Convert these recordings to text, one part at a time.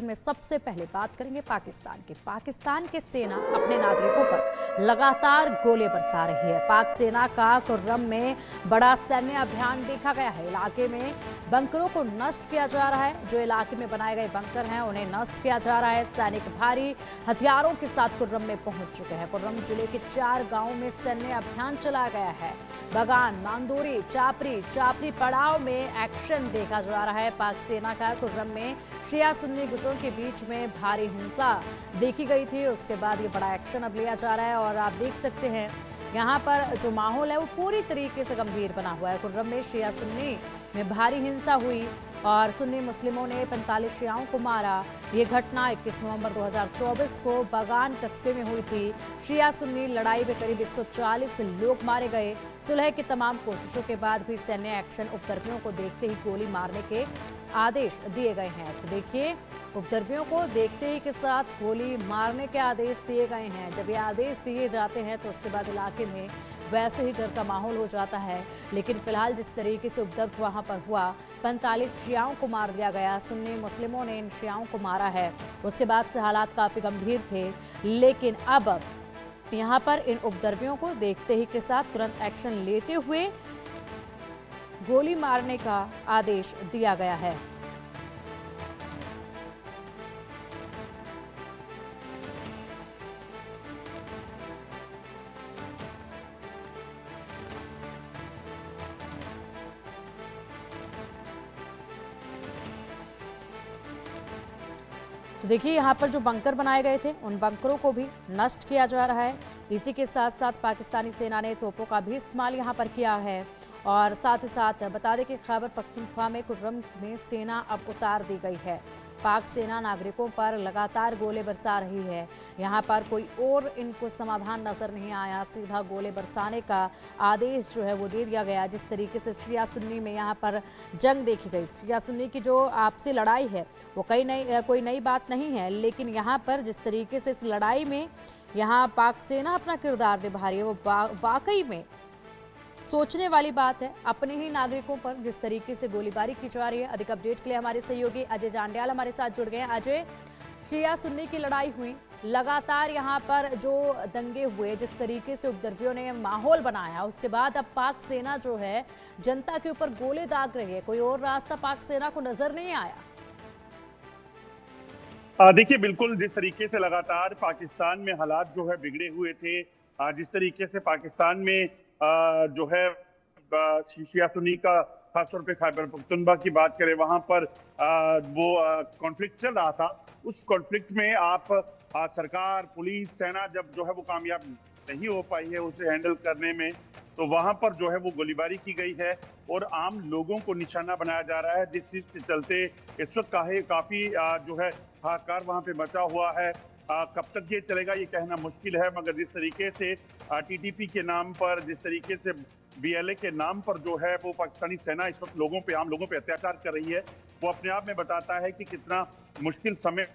में सबसे पहले बात करेंगे पाकिस्तान की। पाकिस्तान की सेना अपने नागरिकों पर लगातार गोले बरसा रही है। पाक सेना का कुर्रम में बड़ा सैन्य अभियान देखा गया है। इलाके में बंकरों को नष्ट किया जा रहा है। जो इलाके में बनाए गए बंकर हैं उन्हें नष्ट किया जा रहा है। सैनिक भारी हथियारों के साथ कुर्रम में पहुंच चुके हैं। कुर्रम जिले के 4 गांवों में सैन्य अभियान चलाया गया है। बगान, नांदोरी, चापरी पड़ाव में एक्शन देखा जा रहा है। पाक सेना का कुर्रम में शिया सुन्नी गुटों के बीच में भारी हिंसा देखी गई थी। उसके बाद ये बड़ा एक्शन अब लिया जा रहा है और आप देख सकते हैं यहाँ पर जो माहौल है वो पूरी तरीके से गंभीर बना हुआ है। कुर्रम में शिया सुन्नी में भारी हिंसा हुई और सुन्नी मुस्लिमों ने 45 शियाओं को मारा। ये घटना 21 नवंबर 2024 को बगान कस्बे में हुई थी। शिया सुन्नी लड़ाई में करीब 140 लोग मारे गए। सुलह की तमाम कोशिशों के बाद भी सैन्य एक्शन उपद्रवियों को देखते ही गोली मारने के आदेश दिए गए हैं। तो देखिए, उपद्रवियों को देखते ही के साथ गोली मारने के आदेश दिए गए हैं। जब ये आदेश दिए जाते हैं तो उसके बाद इलाके में वैसे ही डर का माहौल हो जाता है। लेकिन फिलहाल जिस तरीके से उपद्रव वहां पर हुआ, 45 शियाओं को मार दिया गया। सुन्नी मुस्लिमों ने इन शियाओं को मारा है। उसके बाद से हालात काफी गंभीर थे, लेकिन अब यहाँ पर इन उपद्रवियों को देखते ही के साथ तुरंत एक्शन लेते हुए गोली मारने का आदेश दिया गया है। तो देखिए, यहाँ पर जो बंकर बनाए गए थे उन बंकरों को भी नष्ट किया जा रहा है। इसी के साथ साथ पाकिस्तानी सेना ने तोपों का भी इस्तेमाल यहाँ पर किया है। और साथ ही साथ बता दें कि खैबर पख्तूनख्वा में कुर्रम में सेना अब उतार दी गई है। पाक सेना नागरिकों पर लगातार गोले बरसा रही है। यहाँ पर कोई और इनको समाधान नजर नहीं आया। सीधा गोले बरसाने का आदेश जो है वो दे दिया गया। जिस तरीके से शिया सुन्नी में यहाँ पर जंग देखी गई, शिया सुन्नी की जो आपसी लड़ाई है वो कोई नई बात नहीं है, लेकिन यहाँ पर जिस तरीके से इस लड़ाई में यहाँ पाक सेना अपना किरदार निभा रही है वो वाकई में सोचने वाली बात है। अपने ही नागरिकों पर जिस तरीके से गोलीबारी की जा रही है। अधिक अपडेट के लिए हमारे सहयोगी अजय जांडियाल हमारे साथ जुड़ गए हैं। अजय, शिया सुन्नी की लड़ाई हुई, लगातार यहाँ पर जो दंगे हुए, जिस तरीके से उपद्रवियों ने माहौल बनाया, उसके बाद अब पाक सेना जो है जनता के ऊपर गोले दाग रही है। कोई और रास्ता पाक सेना को नजर नहीं आया। देखिए, बिल्कुल जिस तरीके से लगातार पाकिस्तान में हालात जो है बिगड़े हुए थे, जिस तरीके से पाकिस्तान में जो है शिया सुन्नी का खासतौर पे खैबर पख्तूनख्वा की बात करें, वहां पर वो कॉन्फ्लिक्ट चल रहा था। उस कॉन्फ्लिक्ट में आप सरकार, पुलिस, सेना जब जो है वो कामयाब नहीं हो पाई है उसे हैंडल करने में, तो वहां पर जो है वो गोलीबारी की गई है और आम लोगों को निशाना बनाया जा रहा है। जिस चीज के चलते इस वक्त काफी जो है हाहाकार वहां पे मचा हुआ है। कब तक ये चलेगा ये कहना मुश्किल है, मगर जिस तरीके से टीटीपी के नाम पर, जिस तरीके से बीएलए के नाम पर जो है वो पाकिस्तानी सेना इस वक्त आम लोगों पे अत्याचार कर रही है, वो अपने आप में बताता है कि कितना मुश्किल समय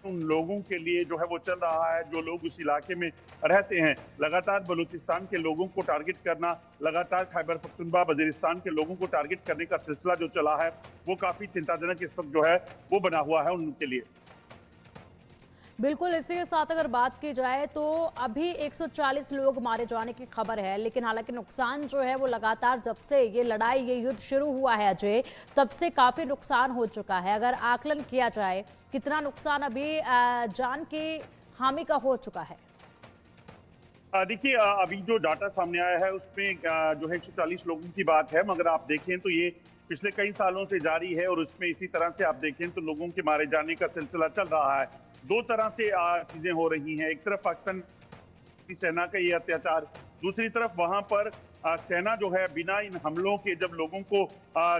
उन लोगों के लिए जो है वो चल रहा है जो लोग उस इलाके में रहते हैं। लगातार बलूचिस्तान के लोगों को टारगेट करना, लगातार खैबर पख्तूनख्वा, वजीरिस्तान के लोगों को टारगेट करने का सिलसिला जो चला है वो काफी चिंताजनक इस वक्त जो है वो बना हुआ है उनके लिए। बिल्कुल, इसी के साथ अगर बात की जाए तो अभी 140 लोग मारे जाने की खबर है, लेकिन हालांकि नुकसान जो है वो लगातार जब से ये लड़ाई, ये युद्ध शुरू हुआ है अजय, तब से काफी नुकसान हो चुका है। अगर आकलन किया जाए कितना नुकसान अभी जान की हानि का हो चुका है? देखिए, अभी जो डाटा सामने आया है उसमें जो है 140 लोगों की बात है, मगर आप देखें तो ये पिछले कई सालों से जारी है और उसमें इसी तरह से आप देखें तो लोगों के मारे जाने का सिलसिला चल रहा है। दो तरह से चीजें हो रही हैं। एक तरफ पाकिस्तान की सेना का ये अत्याचार, दूसरी तरफ वहां पर सेना जो है बिना इन हमलों के जब लोगों को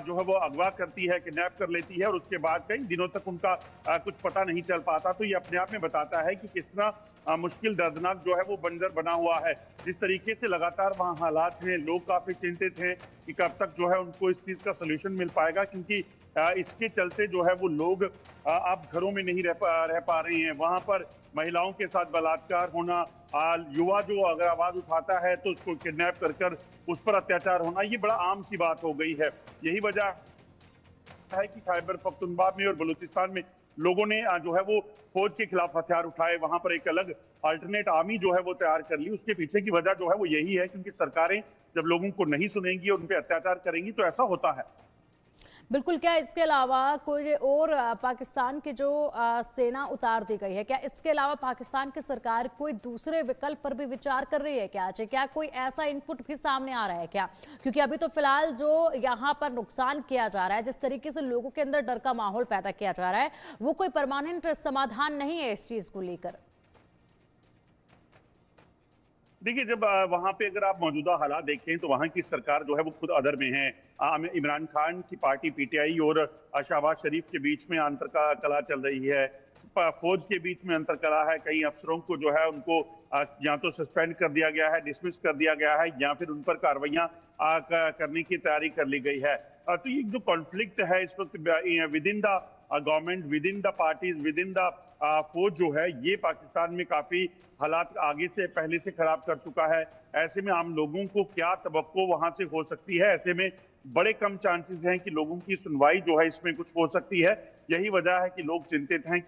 जो है वो अगवा करती है, किडनैप कर लेती है और उसके बाद कई दिनों तक उनका कुछ पता नहीं चल पाता, तो ये अपने आप में बताता है कि किस तरह मुश्किल, दर्दनाक जो है वो बंजर बना हुआ है। जिस तरीके से लगातार वहाँ हालात हैं, लोग काफी चिंतित हैं कि कब तक जो है उनको इस चीज का सोल्यूशन मिल पाएगा, क्योंकि इसके चलते जो है वो लोग अब घरों में नहीं रह पा रहे हैं। वहां पर महिलाओं के साथ बलात्कार होना, युवा जो अगर आवाज उठाता है तो उसको किडनैप कर उस पर अत्याचार होना, ये बड़ा आम सी बात हो गई है। यही वजह है कि खैबर पख्तूनख्वा में और बलूचिस्तान में लोगों ने जो है वो फौज के खिलाफ हथियार उठाए, वहां पर एक अलग अल्टरनेट आर्मी जो है वो तैयार कर ली। उसके पीछे की वजह जो है वो यही है, क्योंकि सरकारें जब लोगों को नहीं सुनेंगी और उन पर अत्याचार करेंगी तो ऐसा होता है। बिल्कुल। क्या इसके अलावा कोई और पाकिस्तान की जो सेना उतार दी गई है, क्या इसके अलावा पाकिस्तान की सरकार कोई दूसरे विकल्प पर भी विचार कर रही है क्या? अजय, क्या कोई ऐसा इनपुट भी सामने आ रहा है क्या? क्योंकि अभी तो फिलहाल जो यहाँ पर नुकसान किया जा रहा है, जिस तरीके से लोगों के अंदर डर का माहौल पैदा किया जा रहा है, वो कोई परमानेंट समाधान नहीं है इस चीज को लेकर। देखिए, जब वहां पे अगर आप मौजूदा हालात देखें तो वहां की सरकार जो है वो खुद अदर में है। इमरान खान की पार्टी पीटीआई और शहबाज शरीफ के बीच में अंतर कला चल रही है। फौज के बीच में अंतर कला है। कई अफसरों को जो है उनको या तो सस्पेंड कर दिया गया है, डिसमिस कर दिया गया है, या फिर उन पर कार्रवाइयां करने की तैयारी कर ली गई है। तो ये जो कॉन्फ्लिक्ट है इस वक्त with in the government, with in the parties, with in the फौज जो है, ये पाकिस्तान में काफी हालात आगे से पहले से खराब कर चुका है। ऐसे में आम लोगों को क्या तवक्को वहां से हो सकती है? ऐसे में बड़े कम चांसेस हैं कि लोगों की सुनवाई जो है इसमें कुछ हो सकती है। यही वजह है कि लोग चिंतित हैं कि